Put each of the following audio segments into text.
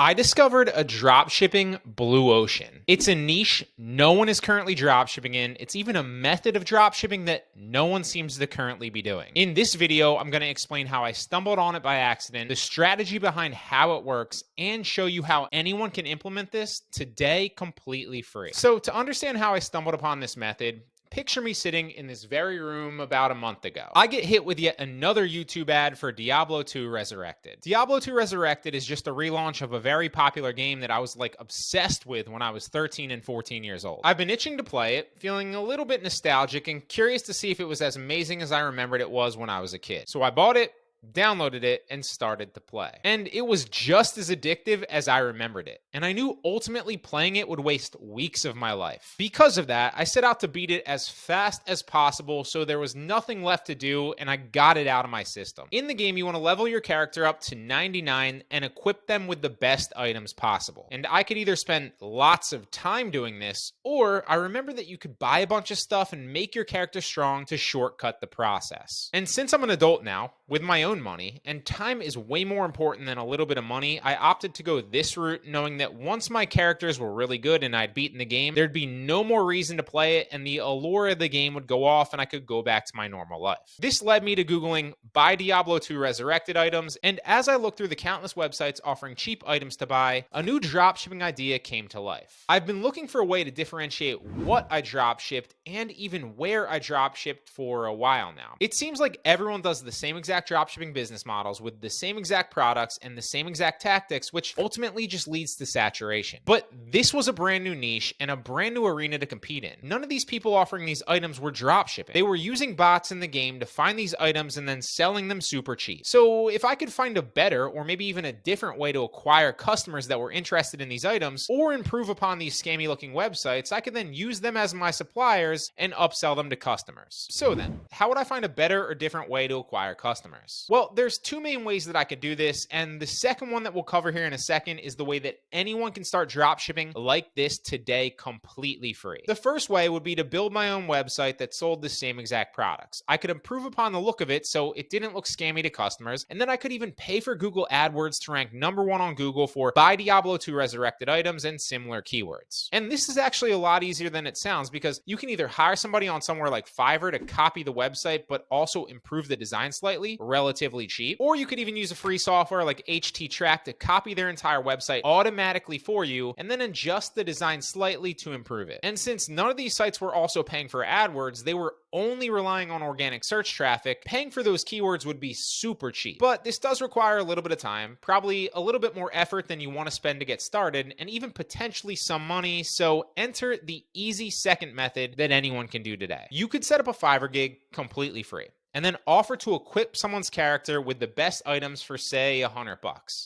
I discovered a dropshipping blue ocean. It's a niche no one is currently dropshipping in. It's even a method of dropshipping that no one seems to currently be doing. In this video, I'm going to explain how I stumbled on it by accident, the strategy behind how it works, and show you how anyone can implement this today completely free. So to understand how I stumbled upon this method, picture me sitting in this very room about a month ago. I get hit with yet another YouTube ad for Diablo II Resurrected. Diablo II Resurrected is just a relaunch of a very popular game that I was like obsessed with when I was 13 and 14 years old. I've been itching to play it, feeling a little bit nostalgic and curious to see if it was as amazing as I remembered it was when I was a kid. So I bought it, downloaded it, and started to play. And it was just as addictive as I remembered it. And I knew ultimately playing it would waste weeks of my life. Because of that, I set out to beat it as fast as possible so there was nothing left to do and I got it out of my system. In the game, you want to level your character up to 99 and equip them with the best items possible. And I could either spend lots of time doing this, or I remember that you could buy a bunch of stuff and make your character strong to shortcut the process. And since I'm an adult now, with my own money, and time is way more important than a little bit of money, I opted to go this route knowing that once my characters were really good and I'd beaten the game, there'd be no more reason to play it and the allure of the game would go off and I could go back to my normal life. This led me to Googling buy Diablo II Resurrected items, and as I looked through the countless websites offering cheap items to buy, a new dropshipping idea came to life. I've been looking for a way to differentiate what I dropshipped and even where I dropshipped for a while now. It seems like everyone does the same exact dropshipping business models with the same exact products and the same exact tactics, which ultimately just leads to saturation. But this was a brand new niche and a brand new arena to compete in. None of these people offering these items were dropshipping. They were using bots in the game to find these items and then selling them super cheap. So if I could find a better or maybe even a different way to acquire customers that were interested in these items or improve upon these scammy looking websites, I could then use them as my suppliers and upsell them to customers. So then, how would I find a better or different way to acquire customers? Well, there's two main ways that I could do this, and the second one that we'll cover here in a second is the way that anyone can start dropshipping like this today completely free. The first way would be to build my own website that sold the same exact products. I could improve upon the look of it so it didn't look scammy to customers, and then I could even pay for Google AdWords to rank #1 on Google for buy Diablo II Resurrected items and similar keywords. And this is actually a lot easier than it sounds because you can either hire somebody on somewhere like Fiverr to copy the website but also improve the design slightly, relatively cheap, or you could even use a free software like HTTrack to copy their entire website automatically for you and then adjust the design slightly to improve it. And since none of these sites were also paying for AdWords, they were only relying on organic search traffic. Paying for those keywords would be super cheap. But this does require a little bit of time, probably a little bit more effort than you want to spend to get started, and even potentially some money, so enter the easy second method that anyone can do today. You could set up a Fiverr gig completely free and then offer to equip someone's character with the best items for say $100.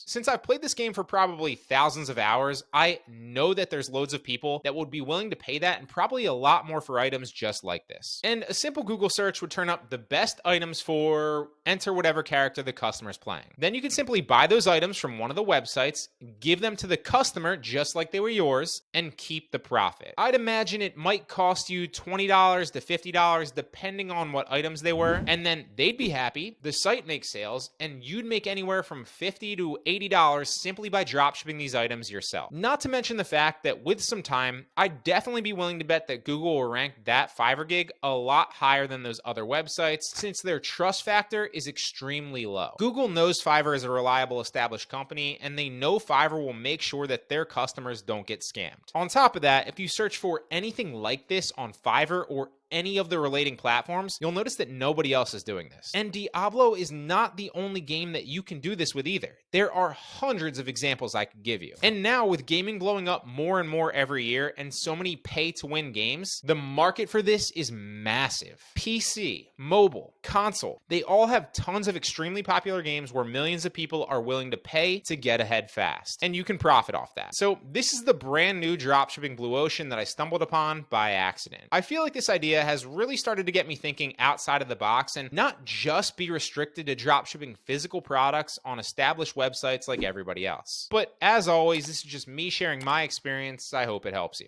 Since I've played this game for probably thousands of hours, I know that there's loads of people that would be willing to pay that and probably a lot more for items just like this. And a simple Google search would turn up the best items for enter whatever character the customer's playing. Then you can simply buy those items from one of the websites, give them to the customer just like they were yours, and keep the profit. I'd imagine it might cost you $20 to $50 depending on what items they were, and then they'd be happy, the site makes sales, and you'd make anywhere from $50 to $80 simply by dropshipping these items yourself. Not to mention the fact that with some time, I'd definitely be willing to bet that Google will rank that Fiverr gig a lot higher than those other websites since their trust factor is extremely low. Google knows Fiverr is a reliable established company, and they know Fiverr will make sure that their customers don't get scammed. On top of that, if you search for anything like this on Fiverr or any of the relating platforms, you'll notice that nobody else is doing this. And Diablo is not the only game that you can do this with either. There are hundreds of examples I could give you. And now with gaming blowing up more and more every year and so many pay-to-win games, the market for this is massive. PC, mobile, console, they all have tons of extremely popular games where millions of people are willing to pay to get ahead fast. And you can profit off that. So this is the brand new dropshipping blue ocean that I stumbled upon by accident. I feel like this idea has really started to get me thinking outside of the box and not just be restricted to dropshipping physical products on established websites like everybody else. But as always, this is just me sharing my experience. I hope it helps you.